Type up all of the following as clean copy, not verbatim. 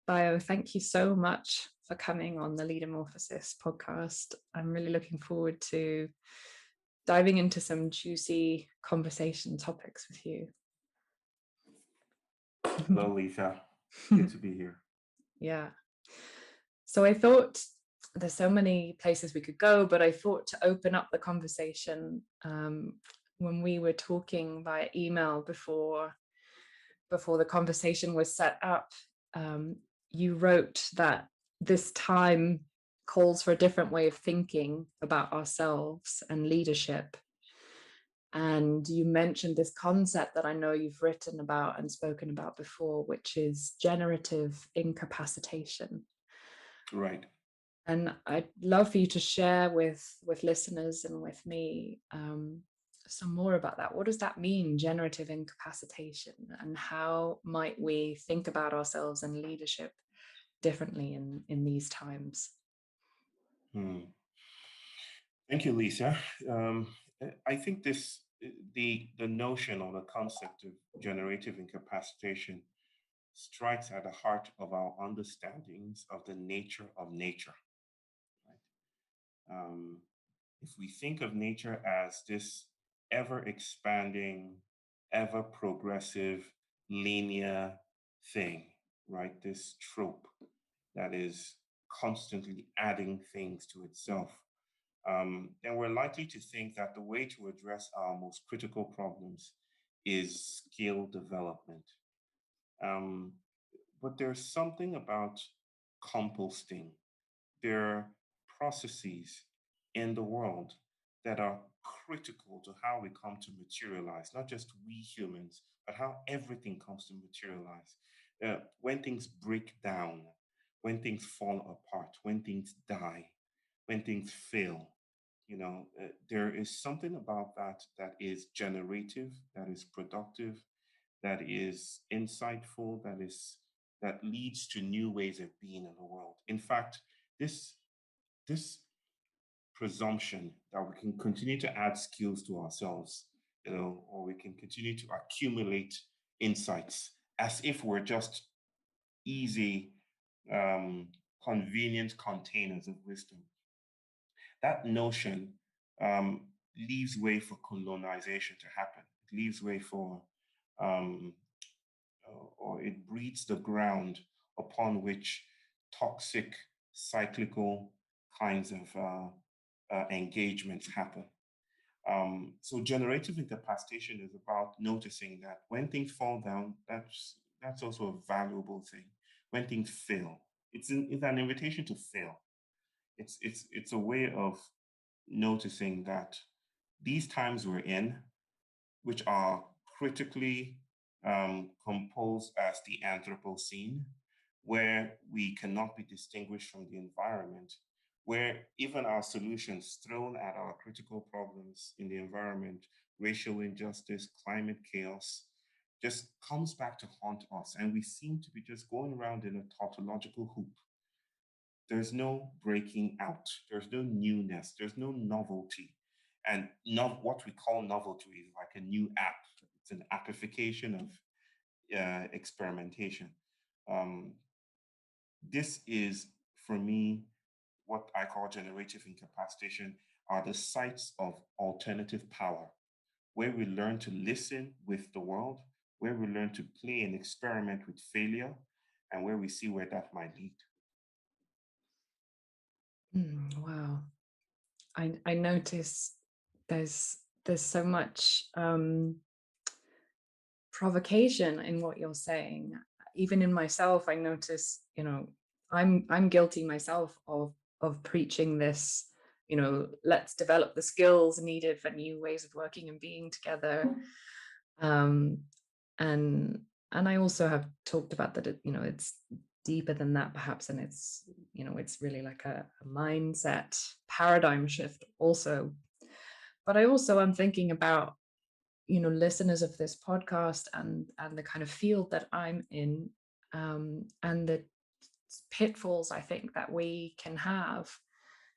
Bayo, thank you so much for coming on the Leadermorphosis podcast. I'm really looking forward to diving into some juicy conversation topics with you. Hello, Lisa. Good to be here. Yeah. So I thought there's so many places we could go, but I thought to open up the conversation when we were talking via email before the conversation was set up, you wrote that this time calls for a different way of thinking about ourselves and leadership. And you mentioned this concept that I know you've written about and spoken about before, which is generative incapacitation. Right. And I'd love for you to share with listeners and with me some more about that. What does that mean, generative incapacitation, and how might we think about ourselves and leadership differently in these times? Thank you, Lisa. I think the notion or the concept of generative incapacitation strikes at the heart of our understandings of the nature of nature. Right? If we think of nature as this ever expanding, ever progressive, linear thing, right? This trope that is constantly adding things to itself, then we're likely to think that the way to address our most critical problems is skill development. Um, but there's something about composting. There are processes in the world that are critical to how we come to materialize, not just we humans, but how everything comes to materialize. When things break down, when things fall apart, when things die, when things fail, there is something about that is generative, that is productive, that is insightful, that leads to new ways of being in the world. In fact, this presumption that we can continue to add skills to ourselves, or we can continue to accumulate insights as if we're just easy, convenient containers of wisdom. That notion leaves way for colonization to happen. It leaves way for, um, or it breeds the ground upon which toxic, cyclical kinds of engagements happen. So generative incapacitation is about noticing that when things fall down, that's also a valuable thing. When things fail, it's an invitation to fail. It's a way of noticing that these times we're in, which are critically composed as the Anthropocene, where we cannot be distinguished from the environment, where even our solutions thrown at our critical problems in the environment, racial injustice, climate chaos, just comes back to haunt us. And we seem to be just going around in a tautological hoop. There's no breaking out, there's no newness, there's no novelty. And what we call novelty is like a new app. It's an appification of experimentation. Um, this is, for me, what I call generative incapacitation are the sites of alternative power, where we learn to listen with the world, where we learn to play and experiment with failure, and where we see where that might lead. Wow. I notice there's so much provocation in what you're saying. Even in myself, I notice, I'm guilty myself of preaching this, let's develop the skills needed for new ways of working and being together. And I also have talked about that, it's deeper than that perhaps, and it's really like a mindset paradigm shift also. But I also am thinking about listeners of this podcast and the kind of field that I'm in, and the pitfalls I think that we can have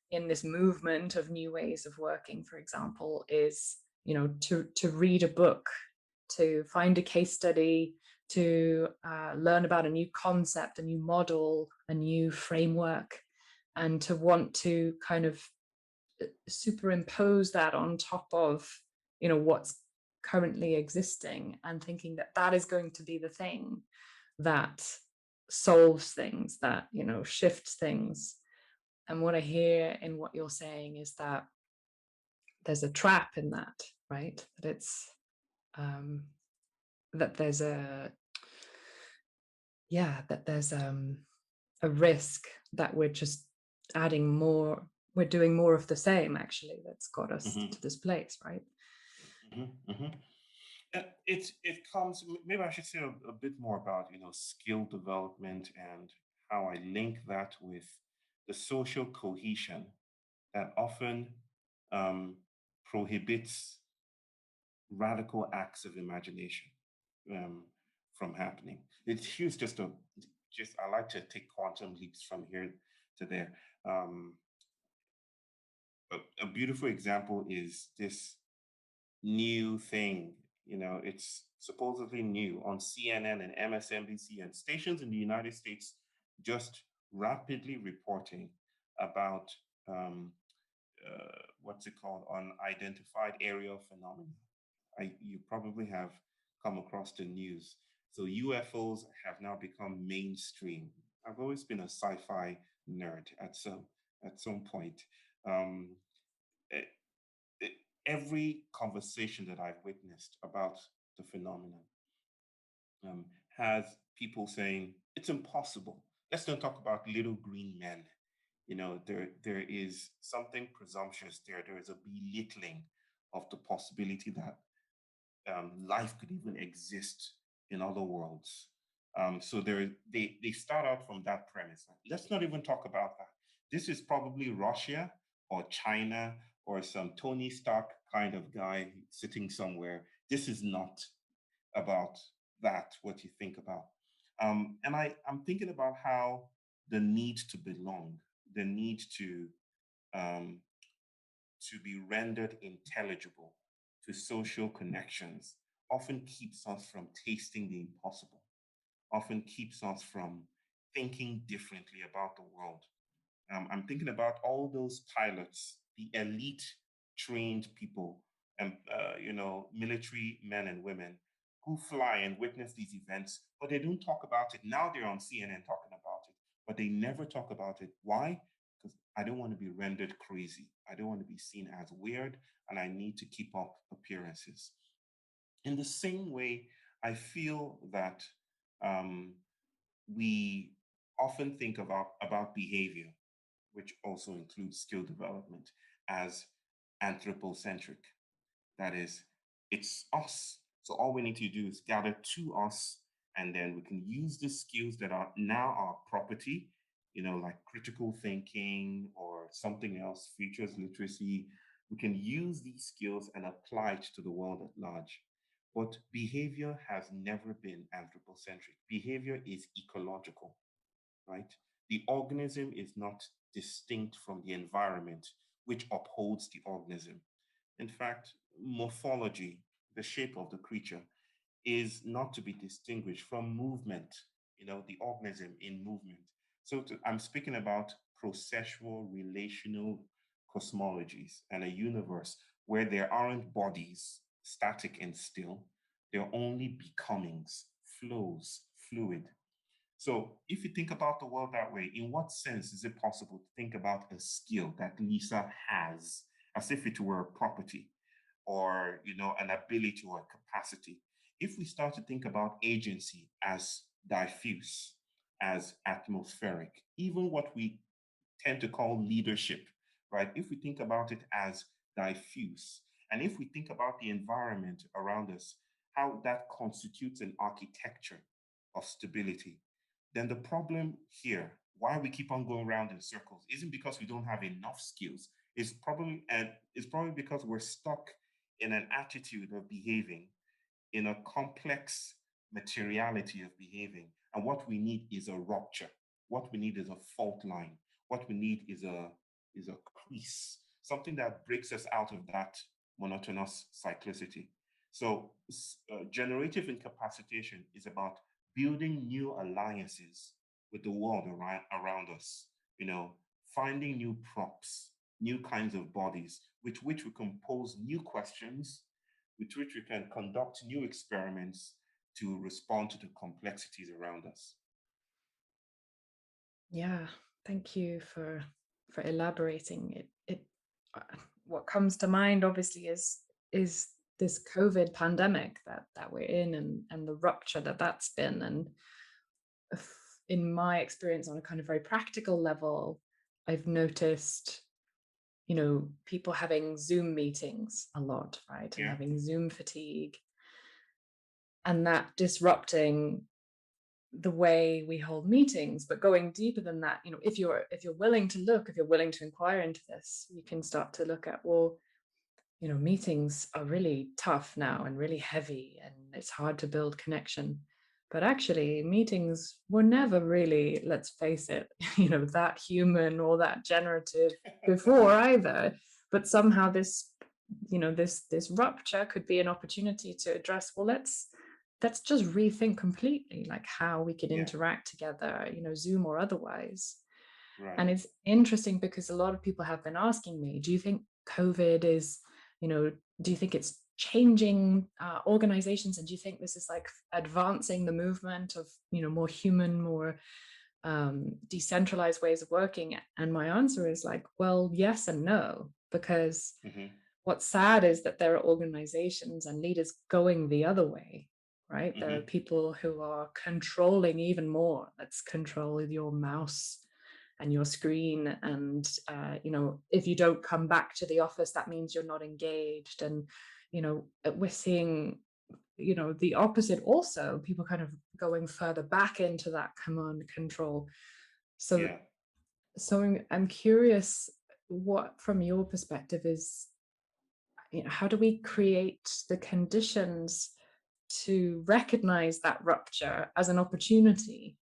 in this movement of new ways of working, for example, is to read a book, to find a case study, to learn about a new concept, a new model, a new framework, and to want to kind of superimpose that on top of, what's currently existing, and thinking that that is going to be the thing that solves things, that, shifts things. And what I hear in what you're saying is that there's a trap in that, right? That it's that there's a that there's a risk that we're just adding more, we're doing more of the same, actually, that's got us Mm-hmm. to this place, right? Mm-hmm. Mm-hmm. It comes. Maybe I should say a bit more about skill development and how I link that with the social cohesion that often um, prohibits radical acts of imagination um, from happening. Here's just I like to take quantum leaps from here to there. Um, a beautiful example is this new thing. It's supposedly new on CNN and MSNBC and stations in the United States, just rapidly reporting about what's it called, unidentified aerial phenomena. You probably have come across the news. So UFOs have now become mainstream. I've always been a sci-fi nerd at some point. Um, e- every conversation that I've witnessed about the phenomenon has people saying it's impossible. Let's not talk about little green men. There is something presumptuous there. There is a belittling of the possibility that life could even exist in other worlds. So they start out from that premise. Let's not even talk about that. This is probably Russia or China or some Tony Stark kind of guy sitting somewhere. This is not about that, what you think about. And I'm thinking about how the need to belong, the need um, to be rendered intelligible to social connections often keeps us from tasting the impossible, often keeps us from thinking differently about the world. I'm thinking about all those pilots, the elite trained people, and military men and women who fly and witness these events, but they don't talk about it. Now they're on CNN talking about it, but they never talk about it. Why? Because I don't want to be rendered crazy. I don't want to be seen as weird, and I need to keep up appearances. In the same way, I feel that um, we often think about behavior, which also includes skill development, as anthropocentric. That is, it's us. So all we need to do is gather to us, and then we can use the skills that are now our property, like critical thinking or something else, futures literacy. We can use these skills and apply it to the world at large. But behavior has never been anthropocentric. Behavior is ecological, right? The organism is not distinct from the environment which upholds the organism. In fact, morphology, the shape of the creature, is not to be distinguished from movement, the organism in movement. I'm speaking about processual relational cosmologies and a universe where there aren't bodies, static and still, there are only becomings, flows, fluid. So, if you think about the world that way, in what sense is it possible to think about a skill that Lisa has as if it were a property or, an ability or a capacity? If we start to think about agency as diffuse, as atmospheric, even what we tend to call leadership, right? If we think about it as diffuse, and if we think about the environment around us, how that constitutes an architecture of stability, then the problem here, why we keep on going around in circles, isn't because we don't have enough skills. It's probably because we're stuck in an attitude of behaving in a complex materiality of behaving. And what we need is a rupture. What we need is a fault line. What we need is a crease, something that breaks us out of that monotonous cyclicity. So, generative incapacitation is about building new alliances with the world around us, you know, finding new props, new kinds of bodies with which we can pose new questions, with which we can conduct new experiments to respond to the complexities around us. Yeah, thank you for elaborating it. What comes to mind obviously is this COVID pandemic that we're in, and the rupture that's been. And in my experience, on a kind of very practical level, I've noticed, people having Zoom meetings a lot, right? And Yeah. having Zoom fatigue, and that disrupting the way we hold meetings. But going deeper than that, if you're willing to look, if you're willing to inquire into this, you can start to look at, well, meetings are really tough now and really heavy, and it's hard to build connection. But actually, meetings were never really, let's face it, that human or that generative before either. But somehow this rupture could be an opportunity to address, well, let's just rethink completely, like, how we can Yeah. interact together, Zoom or otherwise. Right. And it's interesting because a lot of people have been asking me, do you think COVID is, do you think it's changing organizations? And do you think this is like advancing the movement of, more human, more decentralized ways of working? And my answer is like, well, yes and no, because Hmm. what's sad is that there are organizations and leaders going the other way, right? There are Hmm. people who are controlling even more. Let's control your mouse and your screen, and if you don't come back to the office, that means you're not engaged. And we're seeing the opposite also, people kind of going further back into that command and control. so Yeah. so I'm curious, what from your perspective is, how do we create the conditions to recognize that rupture as an opportunity,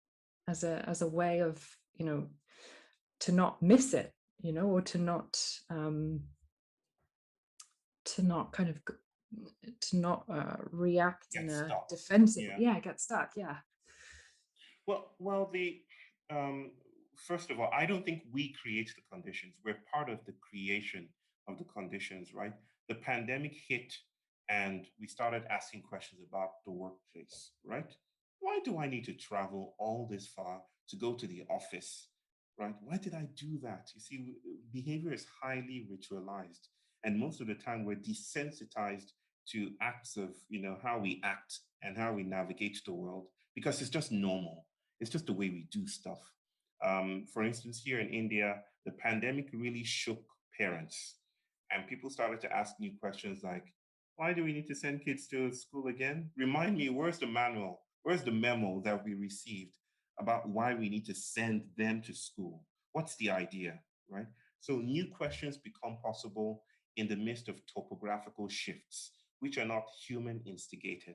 as a way of, to not miss it, or um, to not kind of to not react in Get a stuck. defensive, Yeah. yeah, get stuck, yeah. Well, the um, first of all, I don't think we create the conditions. We're part of the creation of the conditions, right? The pandemic hit, and we started asking questions about the workplace, right? Why do I need to travel all this far to go to the office, right? Why did I do that? You see, behavior is highly ritualized, and most of the time we're desensitized to acts of, how we act and how we navigate the world because it's just normal. It's just the way we do stuff. For instance, here in India, the pandemic really shook parents, and people started to ask new questions like, why do we need to send kids to school again? Remind me, where's the manual? Where's the memo that we received about why we need to send them to school? What's the idea, right? So new questions become possible in the midst of topographical shifts, which are not human instigated.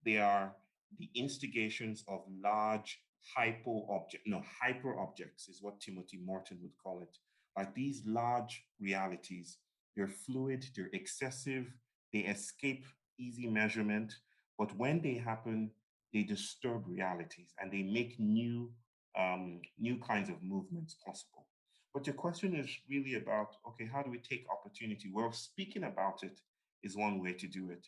They are the instigations of large hyper objects is what Timothy Morton would call it. Like these large realities, they're fluid, they're excessive, they escape easy measurement, but when they happen, they disturb realities and they make new kinds of movements possible. But your question is really about, okay, how do we take opportunity? Well, speaking about it is one way to do it.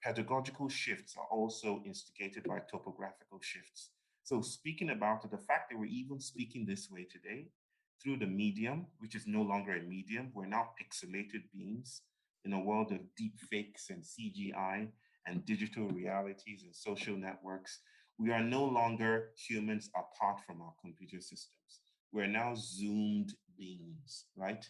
Pedagogical shifts are also instigated by topographical shifts. So, speaking about it, the fact that we're even speaking this way today through the medium, which is no longer a medium, we're now pixelated beings in a world of deep fakes and CGI and digital realities and social networks. We are no longer humans apart from our computer systems. We're now zoomed beings, right?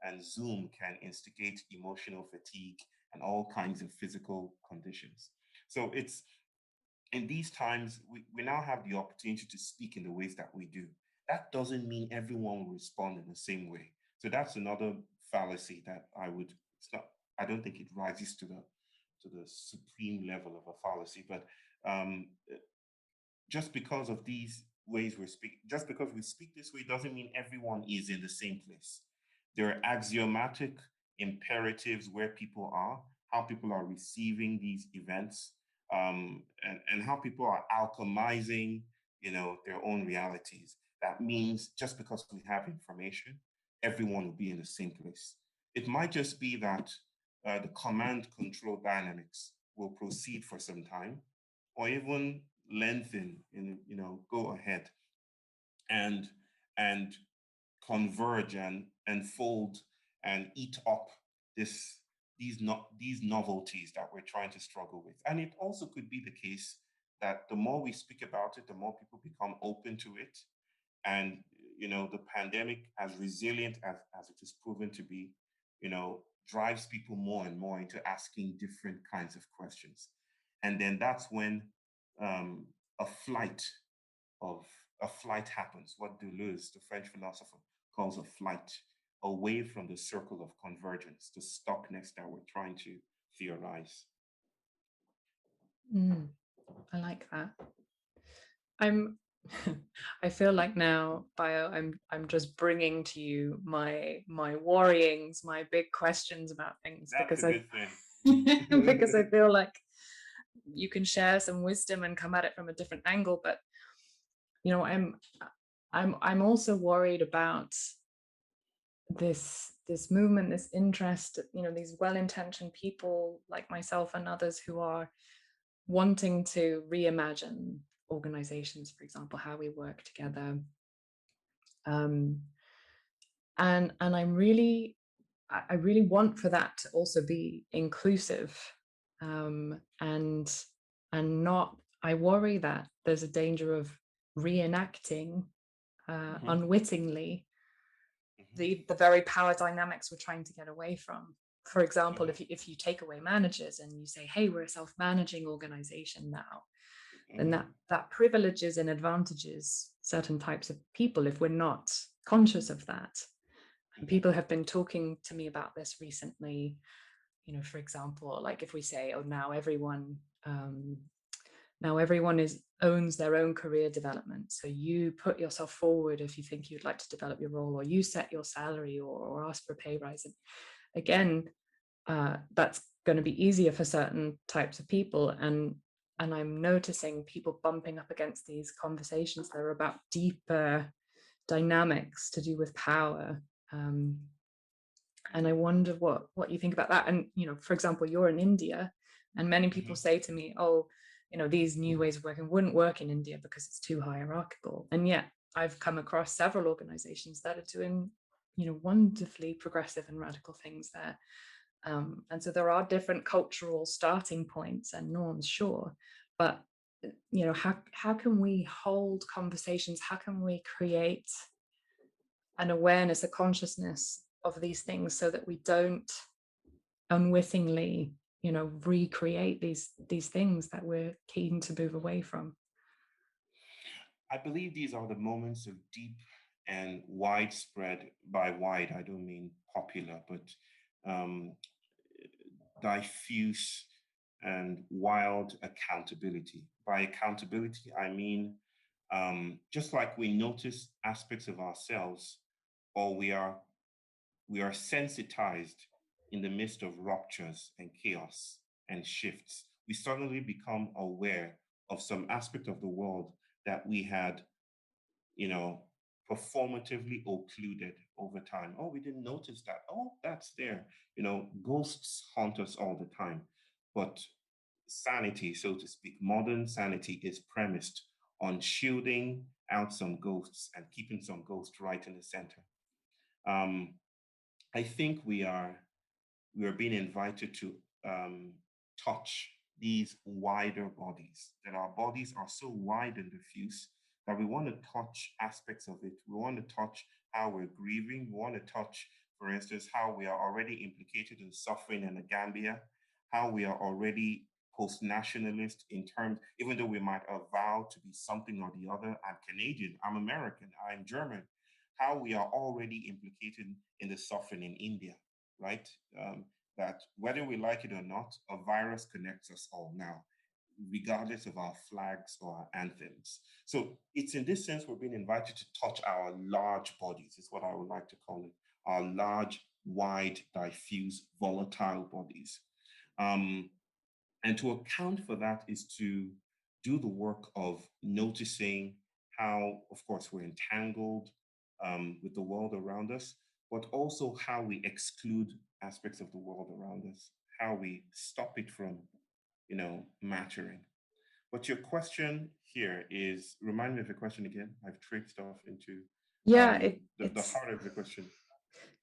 And Zoom can instigate emotional fatigue and all kinds of physical conditions. So it's in these times, we now have the opportunity to speak in the ways that we do. That doesn't mean everyone will respond in the same way. So that's another fallacy that it's not, I don't think it rises to the supreme level of a fallacy, but um, just because of these ways just because we speak this way doesn't mean everyone is in the same place. There are axiomatic imperatives where people are, how people are receiving these events, and how people are alchemizing, their own realities. That means just because we have information, everyone will be in the same place. It might just be that the command control dynamics will proceed for some time, or even lengthen, go ahead and and converge and fold and eat up this these novelties that we're trying to struggle with. And it also could be the case that the more we speak about it, the more people become open to it. And the pandemic, as resilient as it is proven to be, drives people more and more into asking different kinds of questions. And then that's when um, a flight of a flight happens, what Deleuze, the French philosopher, calls a flight away from the circle of convergence, the stuckness that we're trying to theorize. I like that. I'm I feel like now, Bayo, I'm just bringing to you my worryings, my big questions about things, That's because a I good thing. because I feel like you can share some wisdom and come at it from a different angle. But I'm also worried about this movement, this interest, these well-intentioned people like myself and others who are wanting to reimagine organizations, for example, how we work together. um, and I really want for that to also be inclusive, and not, I worry that there's a danger of reenacting Mhm, unwittingly mhm, the very power dynamics we're trying to get away from. For example, mhm, if you take away managers and you say, hey, we're a self-managing organization now, then mhm, that privileges and advantages certain types of people if we're not conscious of that. And mhm, people have been talking to me about this recently. For example, like if we say, oh, now everyone owns their own career development. So you put yourself forward if you think you'd like to develop your role, or you set your salary, or ask for a pay rise. And again, that's going to be easier for certain types of people. And I'm noticing people bumping up against these conversations that are about deeper dynamics to do with power. And I wonder what you think about that. And for example, you're in India, and many people mhm. say to me, oh, these new ways of working wouldn't work in India because it's too hierarchical. And yet I've come across several organizations that are doing wonderfully progressive and radical things there. And so there are different cultural starting points and norms, sure, but how can we hold conversations, how can we create an awareness, a consciousness of these things, so that we don't unwittingly recreate these things that we're keen to move away from. I believe these are the moments of deep and widespread. By wide, I don't mean popular, but um, diffuse and wild accountability. By accountability, I mean just like we notice aspects of ourselves, or we are sensitized in the midst of ruptures and chaos and shifts. We suddenly become aware of some aspect of the world that we had, you know, performatively occluded over time. Oh, we didn't notice that. Oh, that's there. Ghosts haunt us all the time. But sanity, so to speak, modern sanity is premised on shielding out some ghosts and keeping some ghosts right in the center. Um, I think we are being invited to touch these wider bodies, that our bodies are so wide and diffuse that we want to touch aspects of it. We want to touch how we're grieving. We want to touch, for instance, how we are already implicated in suffering in the Gambia, how we are already post-nationalist in terms, even though we might avow to be something or the other. I'm Canadian, I'm American, I'm German, how we are already implicated in the suffering in India, right? That whether we like it or not, a virus connects us all now, regardless of our flags or our anthems. So it's in this sense we're being invited to touch our large bodies, is what I would like to call it, our large, wide, diffuse, volatile bodies. Um, and to account for that is to do the work of noticing how, of course, we're entangled with the world around us, but also how we exclude aspects of the world around us, how we stop it from, mattering. But your question here is, remind me of your question again. I've traded off into Yeah, the it's heart of the question.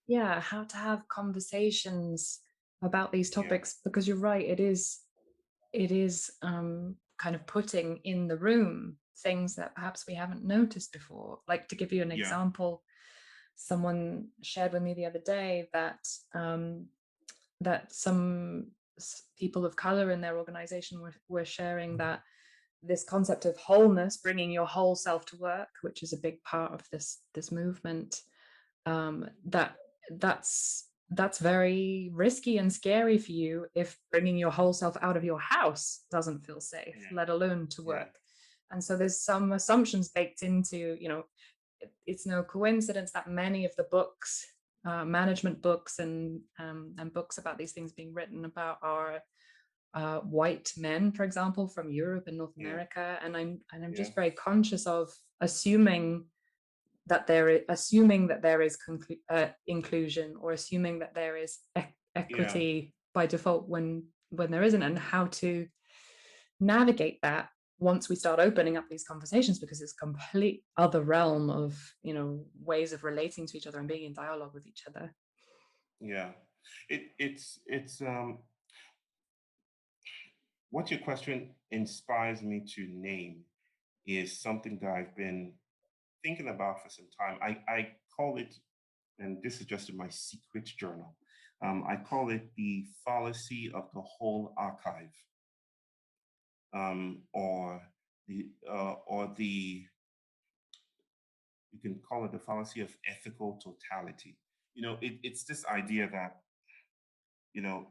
yeah, how to have conversations about these Yeah, topics, because you're right, it is kind of putting in the room things that perhaps we haven't noticed before. Like, to give you an yeah, example, someone shared with me the other day that um, some people of color in their organization were sharing that this concept of wholeness, bringing your whole self to work, which is a big part of this movement, that that's very risky and scary for you if bringing your whole self out of your house doesn't feel safe, yeah, let alone to yeah, work. And so there's some assumptions baked into, it's no coincidence that many of the books, management books and books about these things being written about are white men, for example, from Europe and North yeah, America. And I'm yeah, just very conscious of assuming that there is inclusion, or assuming that there is yeah. equity by default when there isn't, and how to navigate that once we start opening up these conversations, because it's a complete other realm of ways of relating to each other and being in dialogue with each other. Yeah. It's what your question inspires me to name is something that I've been thinking about for some time. I call it, and this is just in my secret journal, I call it the fallacy of the whole archive, or the you can call it the fallacy of ethical totality. It's this idea that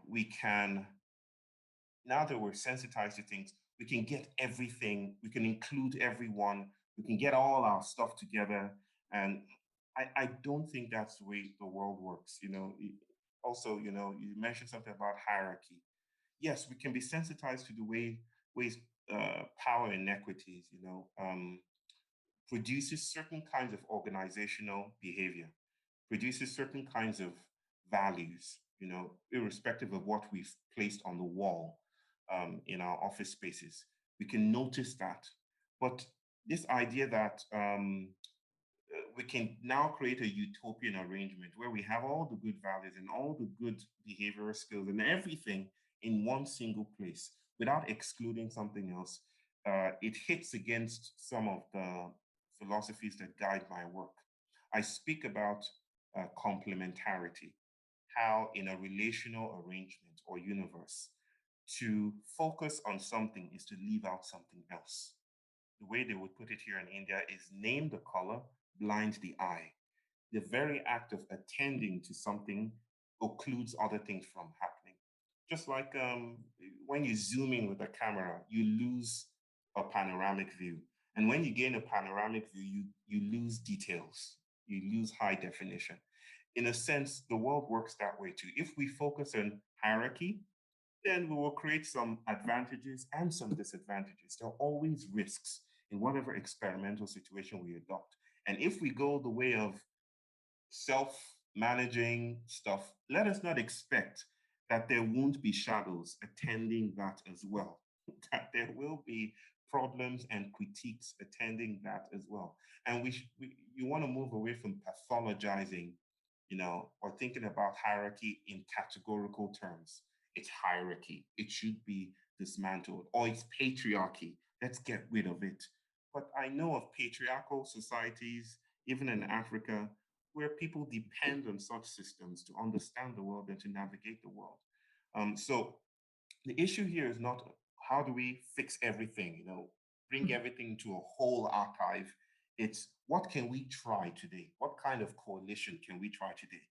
we can, now that we're sensitized to things, we can get everything, we can include everyone, we can get all our stuff together. And I don't think that's the way the world works. Also, you mentioned something about hierarchy. Yes, we can be sensitized to the ways power inequities, produces certain kinds of organizational behavior, produces certain kinds of values, irrespective of what we've placed on the wall in our office spaces. We can notice that. But this idea that we can now create a utopian arrangement where we have all the good values and all the good behavioral skills and everything in one single place without excluding something else, it hits against some of the philosophies that guide my work. I speak about complementarity, how in a relational arrangement or universe, to focus on something is to leave out something else. The way they would put it here in India is name the color, blind the eye. The very act of attending to something occludes other things from happening. Just like when you zoom in with a camera, you lose a panoramic view. And when you gain a panoramic view, you lose details, you lose high definition. In a sense, the world works that way too. If we focus on hierarchy, then we will create some advantages and some disadvantages. There are always risks in whatever experimental situation we adopt. And if we go the way of self managing stuff, let us not expect that there won't be shadows attending that as well, that there will be problems and critiques attending that as well. And you want to move away from pathologizing, or thinking about hierarchy in categorical terms. It's hierarchy, it should be dismantled, or it's patriarchy, let's get rid of it. But I know of patriarchal societies, even in Africa, where people depend on such systems to understand the world and to navigate the world. So the issue here is not how do we fix everything, bring everything to a whole archive. It's what can we try today? What kind of coalition can we try today?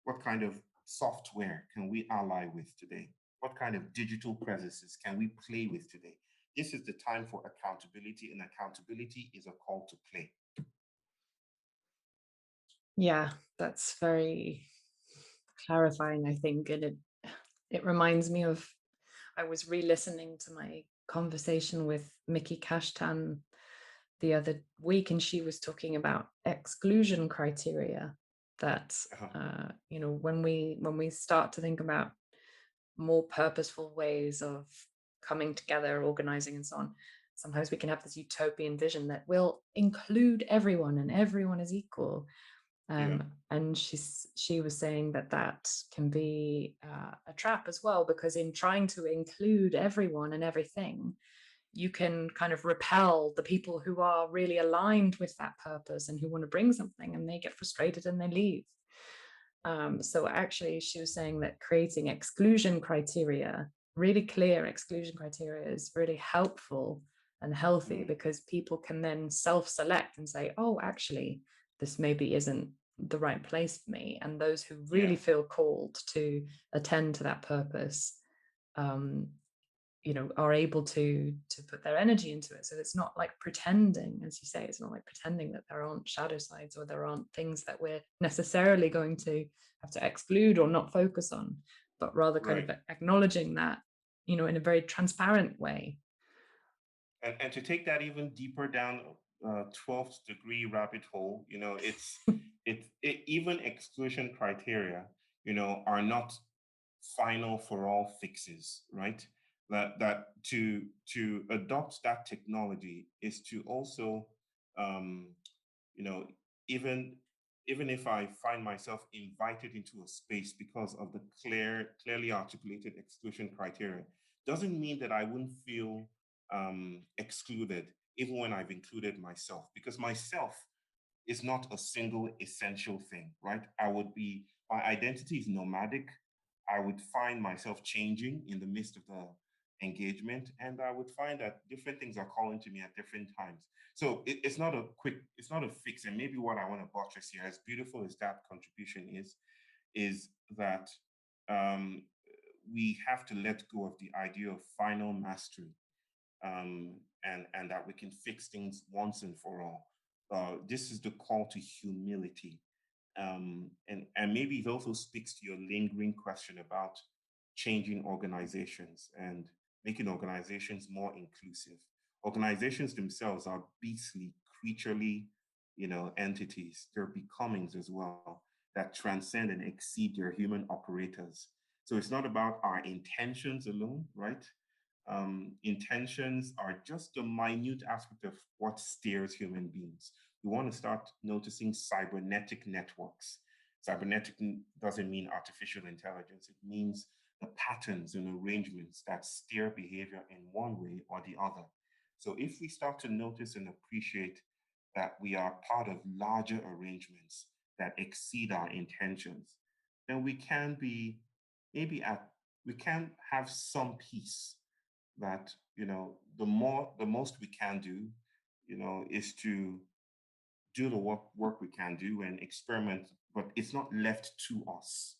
What kind of software can we ally with today? What kind of digital presences can we play with today? This is the time for accountability, and accountability is a call to play. Yeah, that's very clarifying, I think. And it reminds me of I was re-listening to my conversation with Mickey Kashtan the other week, and she was talking about exclusion criteria, that Uh-huh. when we start to think about more purposeful ways of coming together, organizing, and so on, sometimes we can have this utopian vision that will include everyone and everyone is equal. Yeah. And she was saying that that can be a trap as well, because in trying to include everyone and everything, you can kind of repel the people who are really aligned with that purpose and who want to bring something, and they get frustrated and they leave. So actually, she was saying that creating exclusion criteria, really clear exclusion criteria, is really helpful and healthy, Mm. because people can then self-select and say, oh, actually, this maybe isn't the right place for me. And those who Yeah. really feel called to attend to that purpose, um, are able to put their energy into it. So it's not like pretending, as you say, it's not like pretending that there aren't shadow sides, or there aren't things that we're necessarily going to have to exclude or not focus on, but rather kind Right. of acknowledging that, in a very transparent way. And to take that even deeper down, 12th degree rabbit hole, even exclusion criteria, are not final for all fixes, right? That to adopt that technology is to also, um, you know, even even if I find myself invited into a space because of the clearly articulated exclusion criteria, doesn't mean that I wouldn't feel excluded, even when I've included myself, because myself is not a single essential thing, right? My identity is nomadic. I would find myself changing in the midst of the engagement, and I would find that different things are calling to me at different times. So it's not a fix. And maybe what I want to buttress here, as beautiful as that contribution is that um, we have to let go of the idea of final mastery, and that we can fix things once and for all. This is the call to humility. And maybe it also speaks to your lingering question about changing organizations and making organizations more inclusive. Organizations themselves are beastly, creaturely, entities. They're becomings as well that transcend and exceed their human operators. So it's not about our intentions alone, right? Intentions are just a minute aspect of what steers human beings. We want to start noticing cybernetic networks. Cybernetic doesn't mean artificial intelligence, it means the patterns and arrangements that steer behavior in one way or the other. So if we start to notice and appreciate that we are part of larger arrangements that exceed our intentions, then we can be maybe at we can have some peace that the most we can do is to do the work we can do and experiment, but it's not left to us.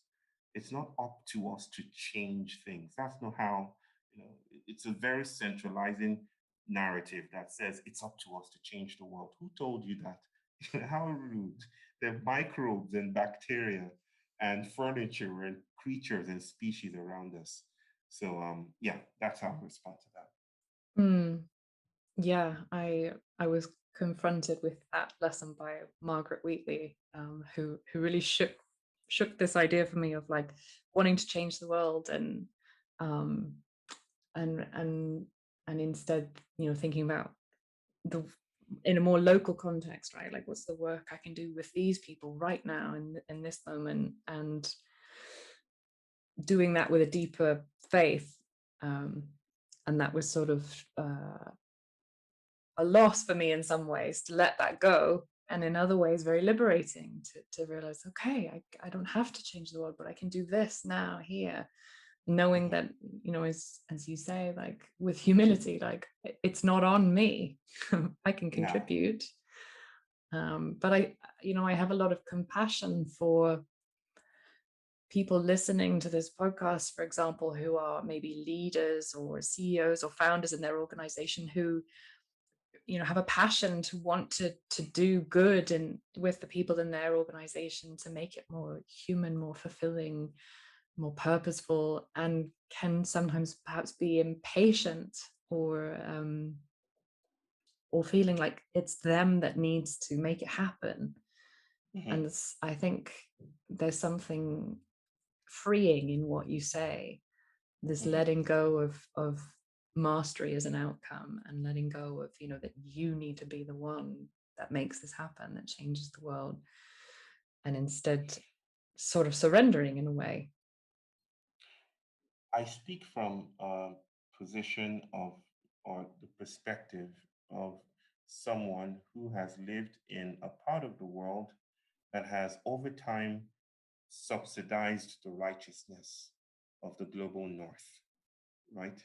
It's not up to us to change things. That's not how, it's a very centralizing narrative that says it's up to us to change the world. Who told you that? How rude. There are microbes and bacteria and furniture and creatures and species around us. So yeah, that's how I respond to that. Mm, yeah, I was confronted with that lesson by Margaret Wheatley, who really shook this idea for me of like wanting to change the world, um, and and and instead, thinking about the in a more local context, right? Like, what's the work I can do with these people right now in this moment, and doing that with a deeper faith. Um, and that was sort of a loss for me in some ways, to let that go, and in other ways very liberating to realize, okay, I don't have to change the world, but I can do this now here, knowing Mhm. that, as you say, like with humility, like it's not on me. I can Yeah. contribute, but I have a lot of compassion for people listening to this podcast, for example, who are maybe leaders or CEOs or founders in their organization, who have a passion to want to do good and with the people in their organization, to make it more human, more fulfilling, more purposeful, and can sometimes perhaps be impatient, or feeling like it's them that needs to make it happen. Mhm, And I think there's something freeing in what you say, this mhm. letting go of mastery as an outcome, and letting go of, that you need to be the one that makes this happen, that changes the world, and instead sort of surrendering in a way. I speak from a position of, or the perspective of someone who has lived in a part of the world that has over time subsidized the righteousness of the global north, right?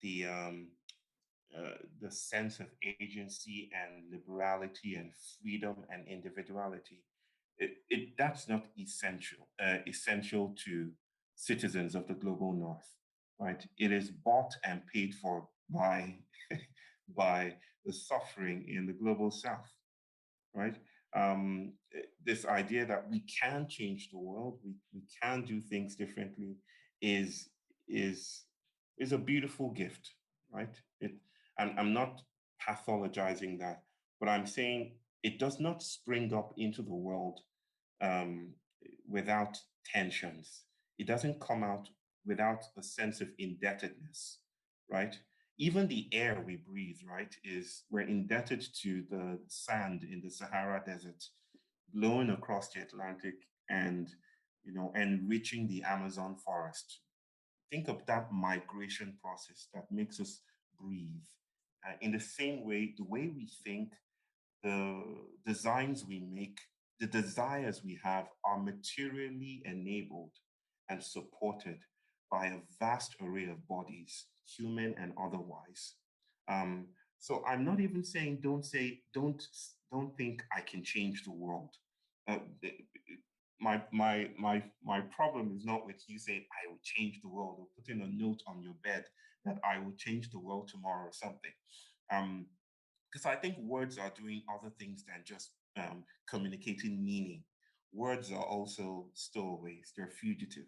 The um, the sense of agency and liberality and freedom and individuality. That's not essential to citizens of the global north, right? It is bought and paid for by by the suffering in the global south, right? This idea that we can change the world, we can do things differently, is is is a beautiful gift, right? I'm not pathologizing that, but I'm saying it does not spring up into the world um, without tensions. It doesn't come out without a sense of indebtedness, right? Even the air we breathe, right, is we're indebted to the sand in the Sahara Desert, blowing across the Atlantic and enriching the Amazon forest. Think of that migration process that makes us breathe. In the same way, the way we think, the designs we make, the desires we have are materially enabled and supported by a vast array of bodies, human and otherwise. Um, so I'm not even saying don't think I can change the world. Uh, my problem is not with you saying I will change the world or putting a note on your bed that I will change the world tomorrow or something. Um, because I think words are doing other things than just communicating meaning. Words are also stowaways, they're fugitive.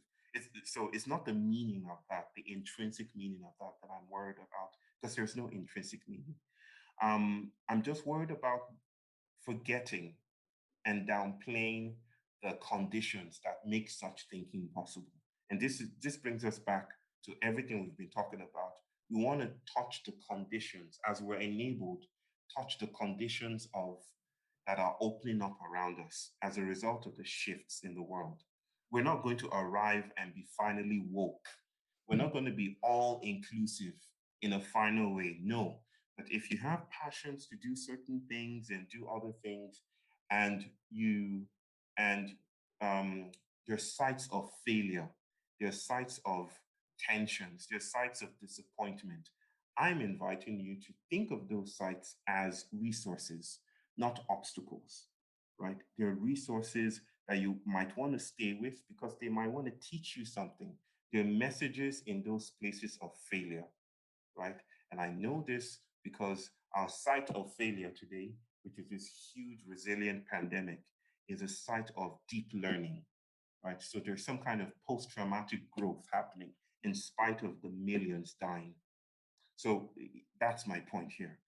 So it's not the meaning of that, the intrinsic meaning of that, that I'm worried about, because there's no intrinsic meaning. I'm just worried about forgetting and downplaying the conditions that make such thinking possible. And this brings us back to everything we've been talking about. We want to touch the conditions as we're enabled, touch the conditions of that are opening up around us as a result of the shifts in the world. We're not going to arrive and be finally woke. We're not going to be all inclusive in a final way. No. But if you have passions to do certain things and do other things, and you and there's sites of failure, there's sites of tensions, there's sites of disappointment. I'm inviting you to think of those sites as resources, not obstacles, right? They're resources that you might want to stay with because they might want to teach you something. They're messages in those places of failure, right? And I know this because our site of failure today, which is this huge resilient pandemic, is a site of deep learning, right? So there's some kind of post-traumatic growth happening in spite of the millions dying. So that's my point here.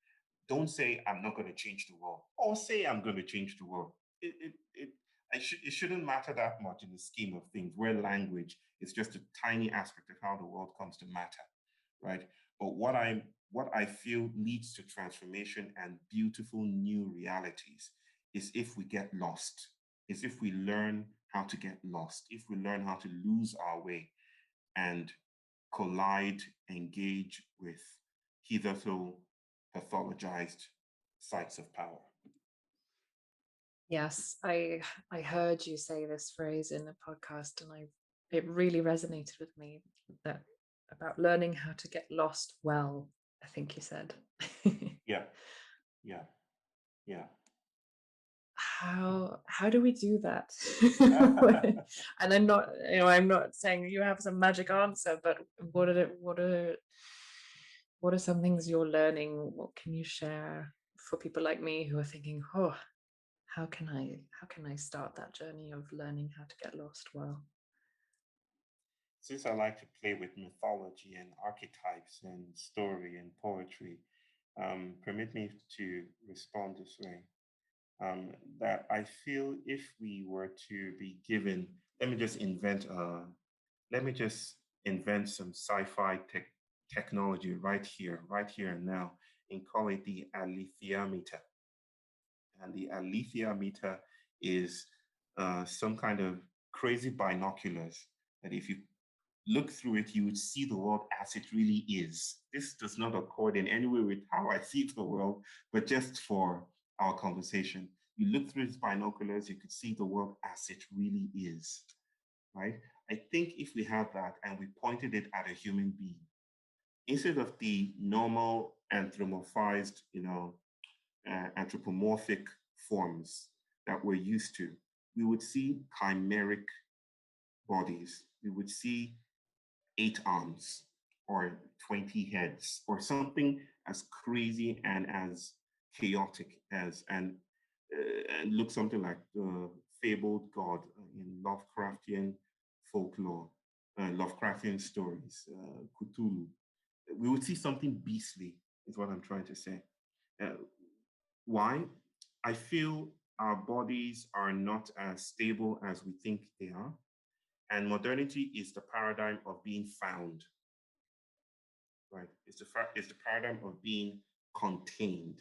Don't say I'm not going to change the world, or say I'm going to change the world. It shouldn't matter that much in the scheme of things, where language is just a tiny aspect of how the world comes to matter, right? But what I feel leads to transformation and beautiful new realities is if we get lost, is if we learn how to get lost, if we learn how to lose our way and collide, engage with hitherto pathologized sites of power. Yes, I heard you say this phrase in the podcast, and it really resonated with me, that about learning how to get lost well, I think you said. Yeah, yeah, yeah. How do we do that? And I'm not saying you have some magic answer, but what are some things you're learning? What can you share for people like me who are thinking, oh, how can I start that journey of learning how to get lost well? since I like to play with mythology and archetypes and story and poetry, permit me to respond this way. That I feel if we were to be given, let me just invent, let me just invent some sci-fi technology right here and now, and call it the alethiometer. And the alethiometer is some kind of crazy binoculars that if you look through it, you would see the world as it really is. This does not accord in any way with how I see the world, but just for our conversation. You look through its binoculars, you could see the world as it really is, right? I think if we had that and we pointed it at a human being, instead of the normal anthropomorphized, anthropomorphic forms that we're used to, we would see chimeric bodies. We would see 8 arms or 20 heads or something as crazy and as chaotic as and look something like the fabled god in Lovecraftian folklore, Lovecraftian stories, Cthulhu. We would see something beastly, is what I'm trying to say. Uh, why? I feel our bodies are not as stable as we think they are. And modernity is the paradigm of being found, right? It's the paradigm of being contained.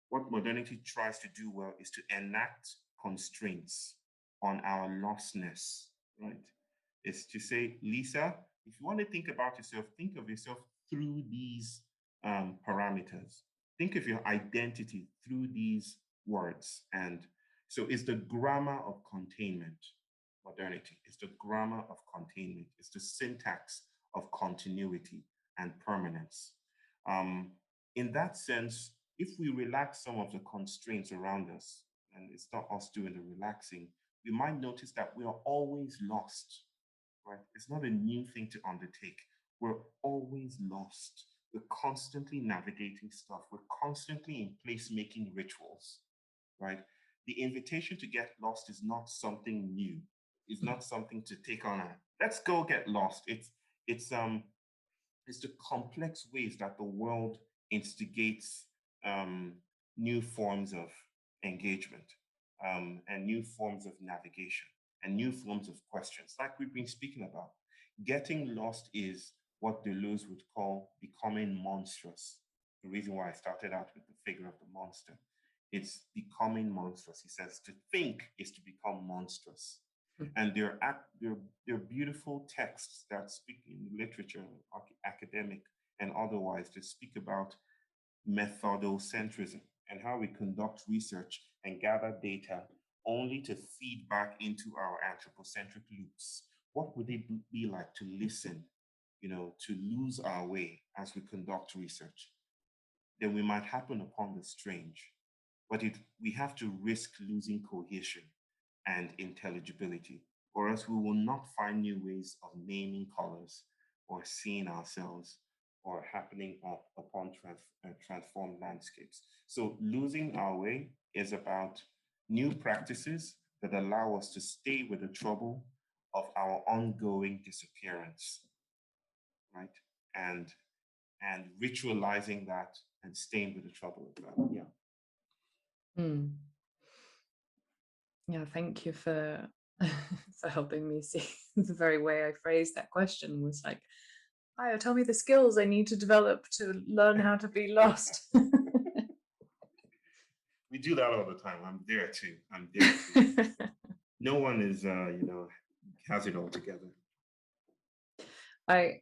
What modernity tries to do well is to enact constraints on our lostness, right? It's to say, Lisa, if you want to think of yourself through these parameters. Think of your identity through these words. And so it's the grammar of containment, modernity. It's the grammar of containment. It's the syntax of continuity and permanence. Um, in that sense, if we relax some of the constraints around us, and it's not us doing the relaxing, we might notice that we are always lost, right? It's not a new thing to undertake. We're always lost. We're constantly navigating stuff. We're constantly in place making rituals, right? The invitation to get lost is not something new. It's not something to take on. Let's go get lost. It's it's the complex ways that the world instigates um, new forms of engagement and new forms of navigation and new forms of questions, like we've been speaking about. Getting lost is what Deleuze would call becoming monstrous. The reason why I started out with the figure of the monster. It's becoming monstrous. He says to think is to become monstrous. And there are beautiful texts that speak in literature, academic and otherwise, that speak about methodocentrism and how we conduct research and gather data only to feed back into our anthropocentric loops. What would it be like to listen, to lose our way as we conduct research? Then we might happen upon the strange, but we have to risk losing cohesion and intelligibility, or else we will not find new ways of naming colors or seeing ourselves or happening upon transformed landscapes. So losing our way is about new practices that allow us to stay with the trouble of our ongoing disappearance, right? And and ritualizing that and staying with the trouble of that. Yeah. Mm. Yeah, thank you for for helping me see the very way I phrased that question was like, Aya, tell me the skills I need to develop to learn how to be lost. We do that all the time. I'm there too. I'm there too. No one is, has it all together. I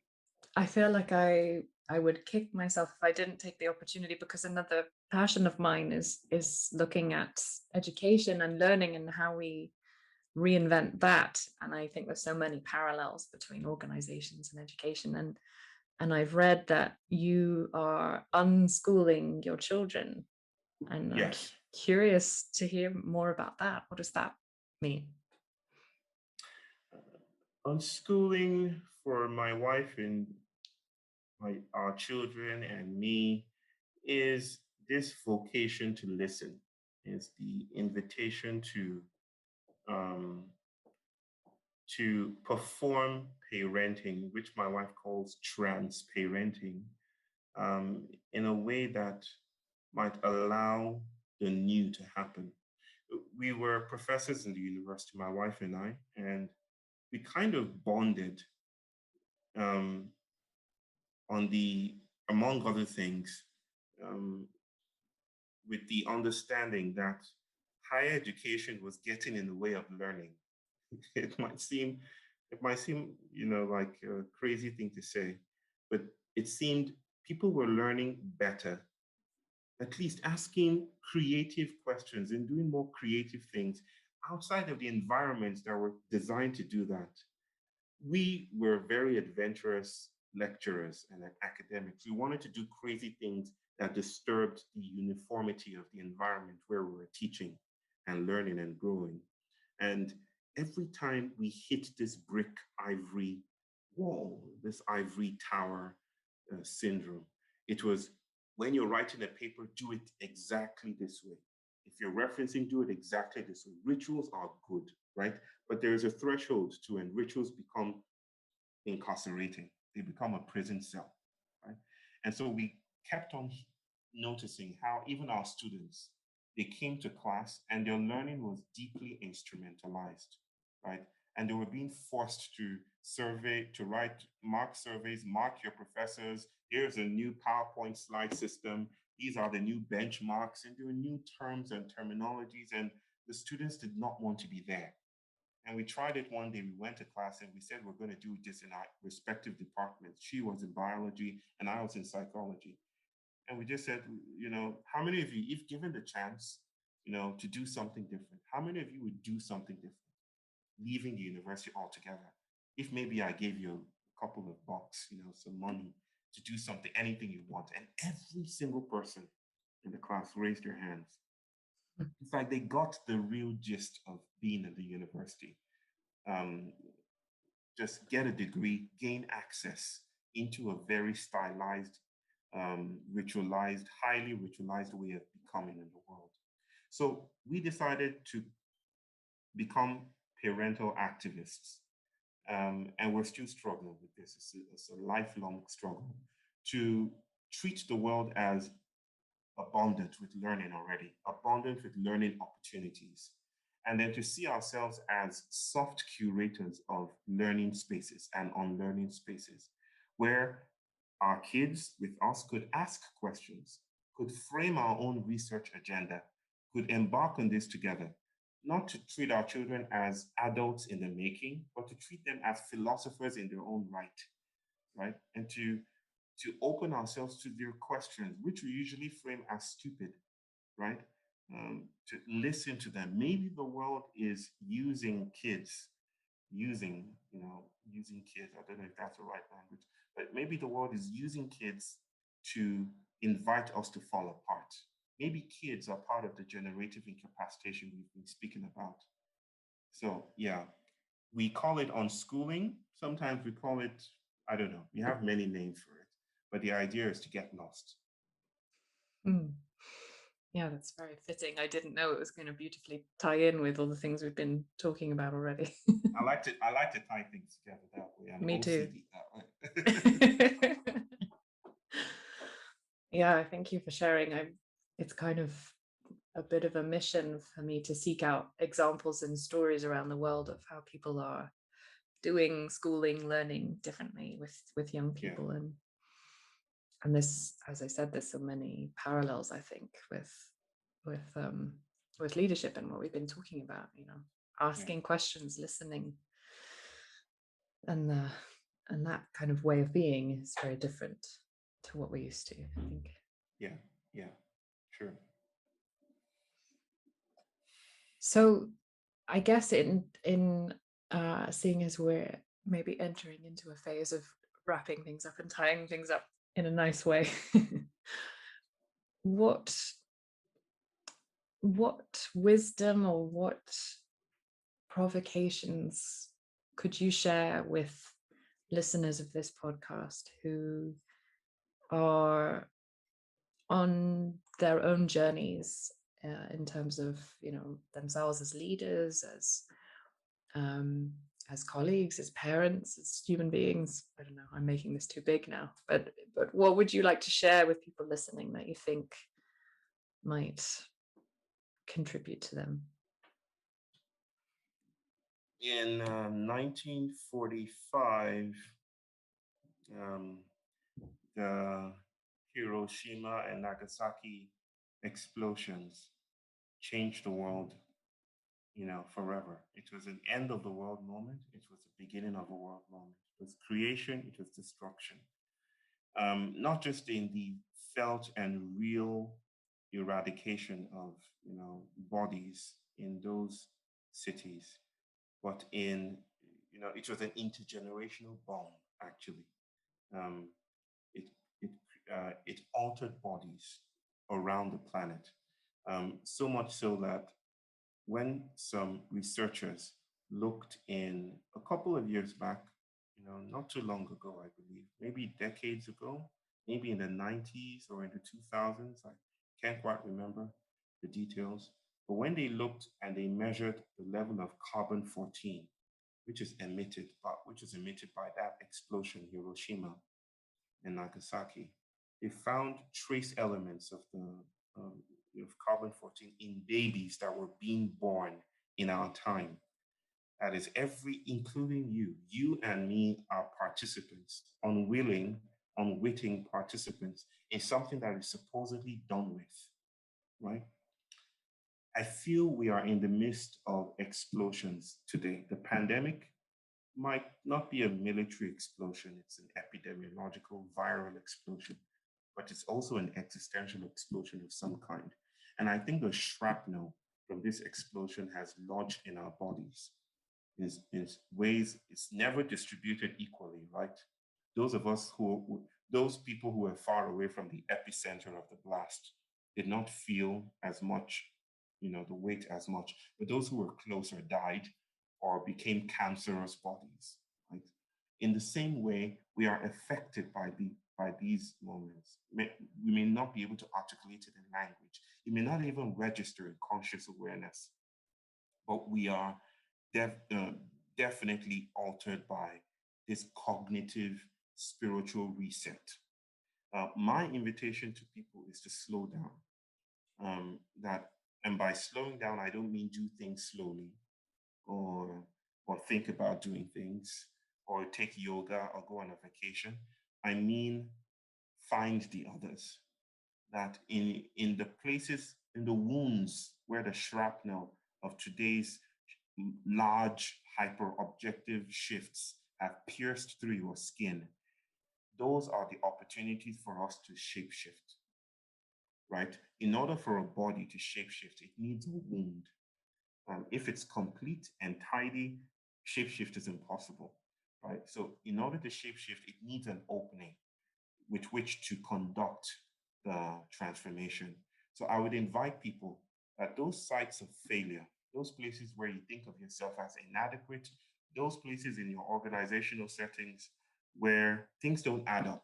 feel like I would kick myself if I didn't take the opportunity, because another passion of mine is looking at education and learning and how we reinvent that. And I think there's so many parallels between organizations and education. And I've read that you are unschooling your children. And I'm Yes. curious to hear more about that. What does that mean? Unschooling for my wife and our children and me is this vocation to listen, is the invitation to um, to perform parenting, which my wife calls transparenting, in a way that might allow the new to happen. We were professors in the university, my wife and we kind of bonded um, on the, among other things, um, with the understanding that higher education was getting in the way of learning. It might seem, like a crazy thing to say, but it seemed people were learning better, at least asking creative questions and doing more creative things outside of the environments that were designed to do that. We were very adventurous lecturers and academics. We wanted to do crazy things that disturbed the uniformity of the environment where we were teaching and learning and growing. And every time we hit this brick ivory wall, this ivory tower syndrome, it was, when you're writing a paper, do it exactly this way. If you're referencing, do it exactly this way. Rituals are good, right? But there is a threshold to when rituals become incarcerating, they become a prison cell, right? And so we kept on noticing how even our students, they came to class and their learning was deeply instrumentalized, right? And they were being forced to survey, to write mark surveys, mark your professors. Here's a new PowerPoint slide system. These are the new benchmarks, and there were new terms and terminologies, and the students did not want to be there. And we tried it one day. We went to class and we said we're going to do this in our respective departments. She was in biology and I was in psychology. And we just said, how many of you, if given the chance, to do something different, how many of you would do something different, leaving the university altogether? If maybe I gave you a couple of bucks, some money to do something, anything you want. And every single person in the class raised their hands. It's like they got the real gist of being at the university. Um, just get a degree, gain access into a very stylized, ritualized, highly ritualized way of becoming in the world. So we decided to become parental activists. And we're still struggling with this. It's a lifelong struggle to treat the world as abundant with learning already, abundant with learning opportunities, and then to see ourselves as soft curators of learning spaces and unlearning spaces where our kids with us could ask questions, could frame our own research agenda, could embark on this together, not to treat our children as adults in the making, but to treat them as philosophers in their own right? And to open ourselves to their questions, which we usually frame as stupid, right? To listen to them. Maybe the world is using kids, using kids. I don't know if that's the right language, but maybe the world is using kids to invite us to fall apart. Maybe kids are part of the generative incapacitation we've been speaking about. So, yeah, we call it unschooling. Sometimes we call it, I don't know, we have many names for it, but the idea is to get lost. Mm. Yeah, that's very fitting. I didn't know it was going to beautifully tie in with all the things we've been talking about already. I like to tie things together that way. And Me too. OCD that way. Yeah, thank you for sharing. It's kind of a bit of a mission for me to seek out examples and stories around the world of how people are doing schooling, learning differently with young people. Yeah. And this, as I said, there's so many parallels, I think, with leadership and what we've been talking about, asking questions, listening, and that kind of way of being is very different to what we're used to, I think. Yeah, sure. So I guess in seeing as we're maybe entering into a phase of wrapping things up and tying things up in a nice way, what wisdom or what provocations could you share with listeners of this podcast who are on their own journeys in terms of themselves as leaders, as as colleagues, as parents, as human beings? I don't know, I'm making this too big now, but what would you like to share with people listening that you think might contribute to them? In 1945, um, the Hiroshima and Nagasaki explosions changed the world, forever. It was an end of the world moment. It was the beginning of a world moment. It was creation. It was destruction. Not just in the felt and real eradication of, bodies in those cities, but it was an intergenerational bomb. Actually, um, it it it altered bodies around the planet, so much so that when some researchers looked in a couple of years back, not too long ago, I believe, maybe decades ago, maybe in the 90s or in the 2000s, I can't quite remember the details. But when they looked and they measured the level of carbon 14, which is emitted by that explosion, Hiroshima and Nagasaki, they found trace elements um, of carbon 14 in babies that were being born in our time. That is, including you and me are participants, unwitting participants in something that is supposedly done with, right? I feel we are in the midst of explosions today. The pandemic might not be a military explosion, it's an epidemiological viral explosion, but it's also an existential explosion of some kind. And I think the shrapnel from this explosion has lodged in our bodies in ways it's never distributed equally, right? Those of us those people who were far away from the epicenter of the blast did not feel as much, the weight as much. But those who were closer died or became cancerous bodies, right? In the same way, we are affected by these moments. We may not be able to articulate it in language. It may not even register in conscious awareness, but we are def- uh, definitely altered by this cognitive spiritual reset. My invitation to people is to slow down. That and by slowing down, I don't mean do things slowly or think about doing things or take yoga or go on a vacation. I mean find the others. That in the places, in the wounds where the shrapnel of today's large hyper objective shifts have pierced through your skin, those are the opportunities for us to shapeshift, right? In order for a body to shapeshift, it needs a wound. If it's complete and tidy, shapeshift is impossible, right? So in order to shapeshift, it needs an opening with which to conduct the transformation. So I would invite people that those sites of failure, those places where you think of yourself as inadequate, those places in your organizational settings where things don't add up,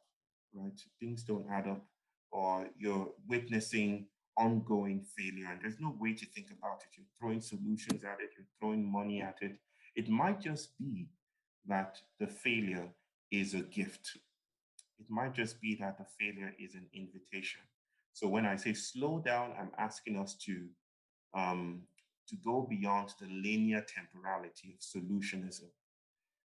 right? Things don't add up, or you're witnessing ongoing failure and there's no way to think about it. You're throwing solutions at it, you're throwing money at it. It might just be that the failure is a gift. It might just be that the failure is an invitation. So when I say slow down, I'm asking us um, to go beyond the linear temporality of solutionism,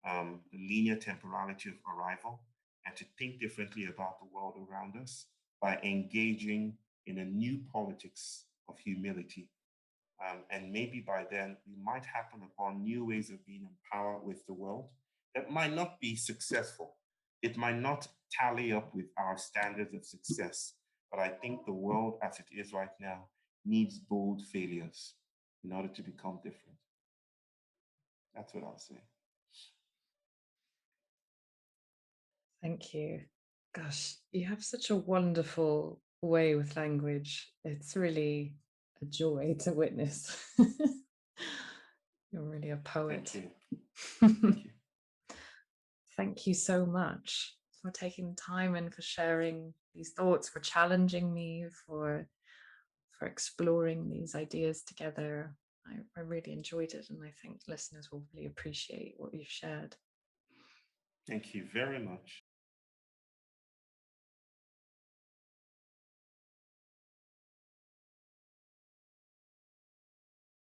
the linear temporality of arrival, and to think differently about the world around us by engaging in a new politics of humility. And maybe by then, we might happen upon new ways of being in power with the world that might not be successful. It might not tally up with our standards of success. But I think the world as it is right now needs bold failures in order to become different. That's what I'll say. Thank you. Gosh, you have such a wonderful way with language. It's really a joy to witness. You're really a poet. Thank you. Thank you. Thank you so much for taking time and for sharing these thoughts, for challenging me, for exploring these ideas together. I really enjoyed it, and I think listeners will really appreciate what you've shared. Thank you very much.